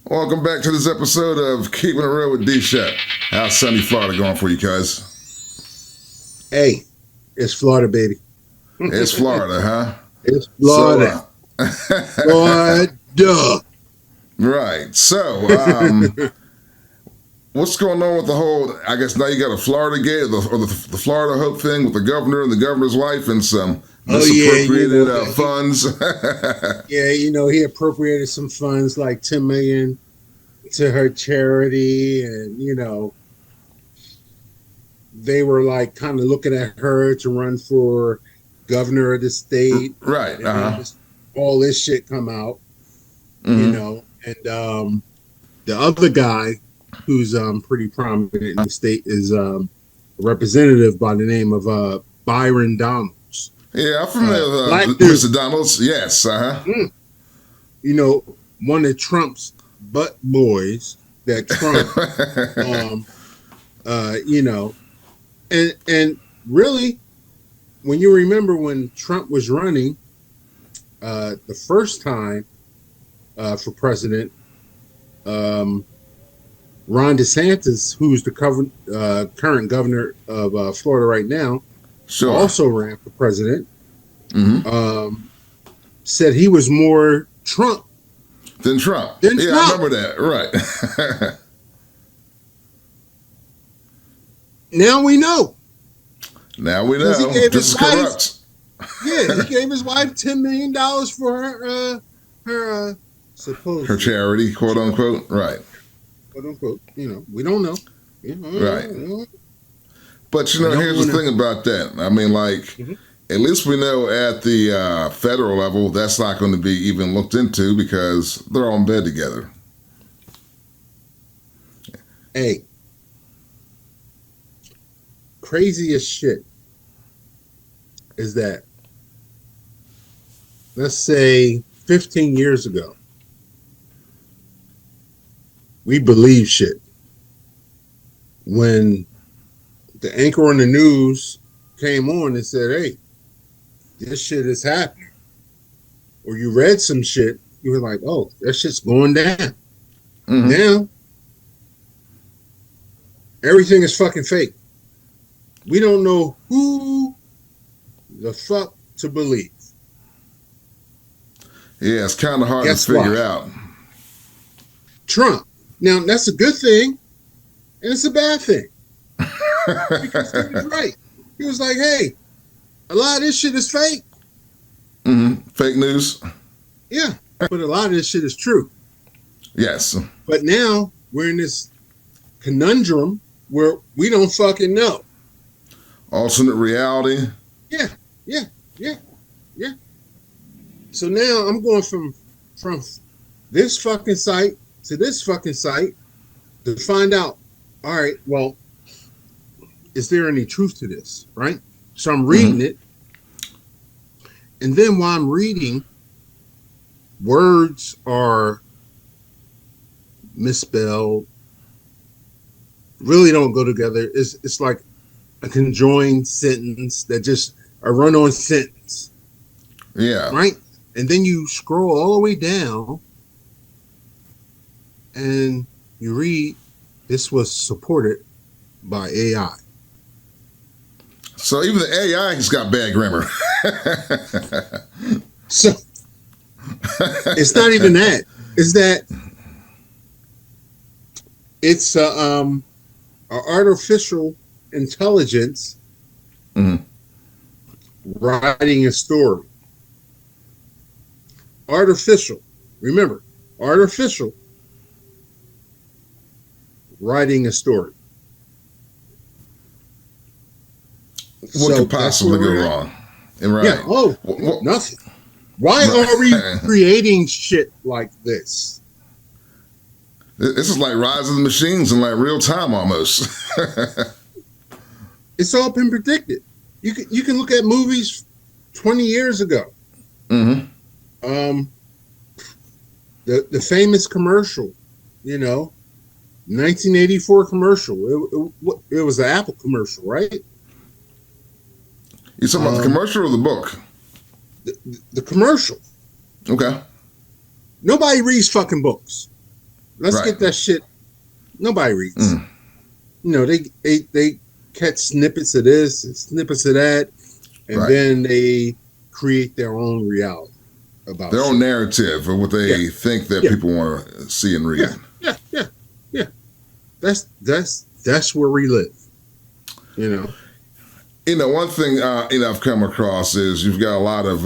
Welcome back to this episode of Keeping It Real with Shepp. How's sunny Florida going for you guys? Hey, it's Florida, baby. It's Florida, huh? It's Florida. Florida. Right. So, what's going on with the whole, I guess now you got a Florida gate, or the Florida Hope thing with the governor and the governor's wife and some misappropriated funds. Yeah, he appropriated some funds, like $10 million to her charity, and they were like kind of looking at her to run for governor of the state. Right. And then all this shit come out, and the other guy who's pretty prominent in the state is a representative by the name of Byron Donalds. Yeah, I'm familiar with Mr. Donalds. Yes. One of Trump's butt boys that Trump, and really, when you remember when Trump was running the first time for president, Ron DeSantis, who's the current governor of Florida right now, also ran for president. Said he was more Trump than Trump. I remember that. Right. Now we know. This is corrupt. Yeah, he gave his wife $10 million for her her charity, quote unquote. Right. Quote unquote. We don't know. Right. But here's the thing about that. I mean, at least we know at the federal level that's not going to be even looked into because they're all in bed together. Hey, craziest shit is that, let's say 15 years ago, we believed shit. When the anchor on the news came on and said, hey, this shit is happening, or you read some shit, you were like, oh, that shit's going down. Now, everything is fucking fake. We don't know who the fuck to believe. Yeah, it's kind of hard to figure out. Trump. Now, that's a good thing, and it's a bad thing. Because he was right. He was like, hey, a lot of this shit is fake. Fake news? Yeah, but a lot of this shit is true. Yes. But now we're in this conundrum where we don't fucking know. Alternate reality? Yeah. So now I'm going from this fucking site to this fucking site to find out, all right, well, is there any truth to this, right? So I'm reading it. And then while I'm reading, words are misspelled, really don't go together. It's like a conjoined sentence that just a run-on sentence. Yeah. Right? And then you scroll all the way down and you read, this was supported by AI. So even the AI has got bad grammar. So it's not even that. It's that it's a artificial intelligence writing a story. Artificial. Remember, artificial writing a story. What could possibly go wrong? Right. Yeah. Oh, nothing. Why are we creating shit like this? This is like Rise of the Machines in like real time almost. It's all been predicted. You can look at movies 20 years ago. The famous commercial, 1984 commercial. It was an Apple commercial, right? You talking about the commercial or the book? The commercial. Okay. Nobody reads fucking books. Let's Right. get that shit. Nobody reads. You know, they catch snippets of this, snippets of that, and Right. then they create their own reality about Their own shit. narrative of what Yeah, they think that yeah, people want to see and read. yeah, yeah, yeah, yeah. That's where we live. You know. You know, one thing I've come across is you've got a lot of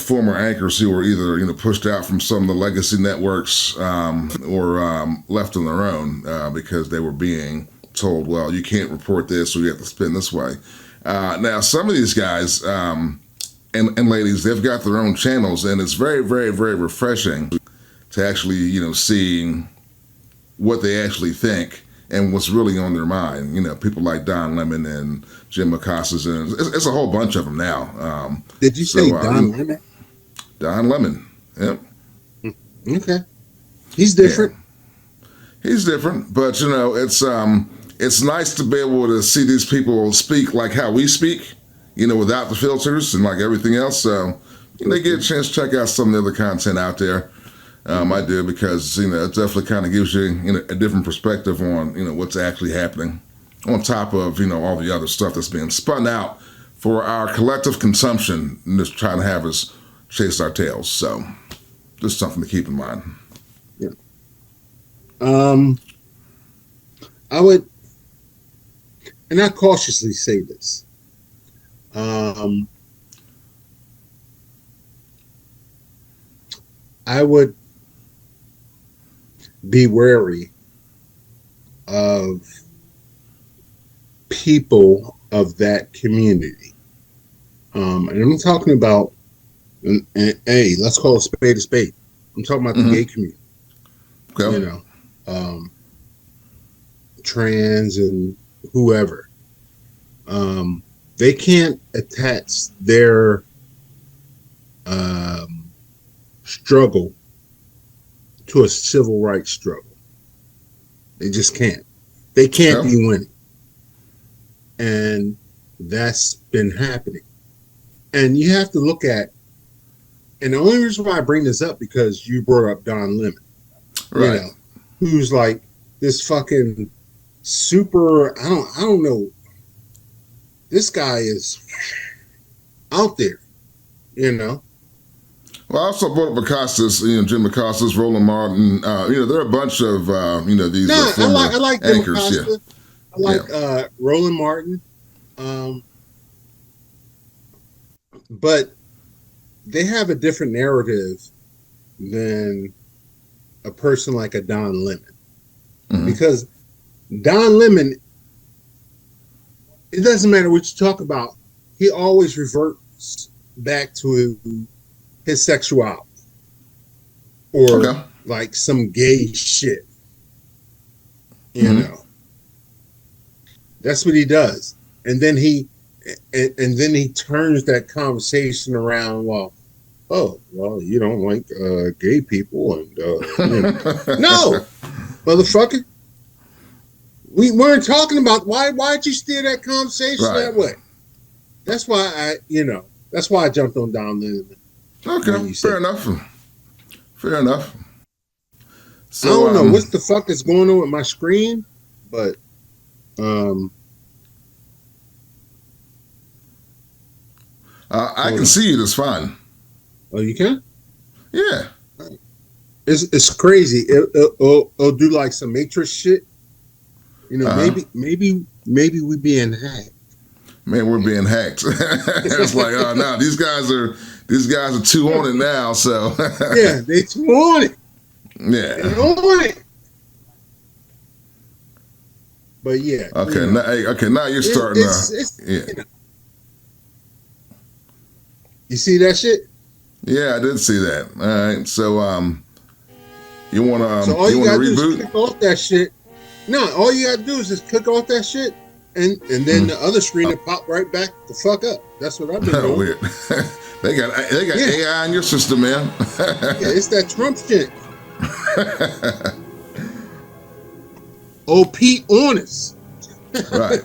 former anchors who were either pushed out from some of the legacy networks or left on their own because they were being told, well, you can't report this or you have to spin this way. Now, some of these guys and ladies, they've got their own channels, and it's very, very, very refreshing to actually see what they actually think and what's really on their mind. People like Don Lemon and Jim Acostas, and it's a whole bunch of them now. Did you say Don Lemon? Don Lemon, yep. Okay, he's different. Yeah. He's different, but it's nice to be able to see these people speak like how we speak, without the filters and like everything else. So they get a chance to check out some of the other content out there. I do, because it definitely kind of gives you a different perspective on what's actually happening, on top of all the other stuff that's being spun out for our collective consumption, and just trying to have us chase our tails. So just something to keep in mind. Yeah. I would, and I cautiously say this. I would be wary of people of that community. And I'm talking about, and hey, let's call a spade a spade. I'm talking about the gay community. Okay. Trans and whoever. They can't attach their struggle to a civil rights struggle. They just can't. They can't be winning. And that's been happening. And you have to look at, and the only reason why I bring this up, because you brought up Don Lemon, right? Who's like this fucking super. I don't know. This guy is out there, Well, I also brought up Acostas, Jim Acostas, Roland Martin. There are a bunch of these. I like Jim anchors. Acosta. I like Roland Martin. But they have a different narrative than a person like a Don Lemon. Mm-hmm. Because Don Lemon, it doesn't matter what you talk about, he always reverts back to his sexuality or like some gay shit. You know. That's what he does. And then he turns that conversation around, well, you don't like gay people, and no, motherfucker. We weren't talking about why'd you steer that conversation that way? That's why that's why I jumped on Don Lemon. Okay, fair enough. Fair enough. So, I don't know what the fuck is going on with my screen, but I can see you just fine. Oh, you can? Yeah. It's crazy. It'll do like some Matrix shit. Maybe we being hacked. Man, we're being hacked. It's like, oh no, these guys are too on it now. So yeah, they too on it. Yeah, they on it. But yeah. Okay, now you're starting. You see that shit? Yeah, I did see that. All right, so you want to so all you gotta reboot? Do is click off that shit. No, all you gotta do is just click off that shit, and then the other screen will pop right back the fuck up. That's what I've been doing. Weird. they got AI in your system, man. Yeah, it's that Trump shit. OP honest. Right.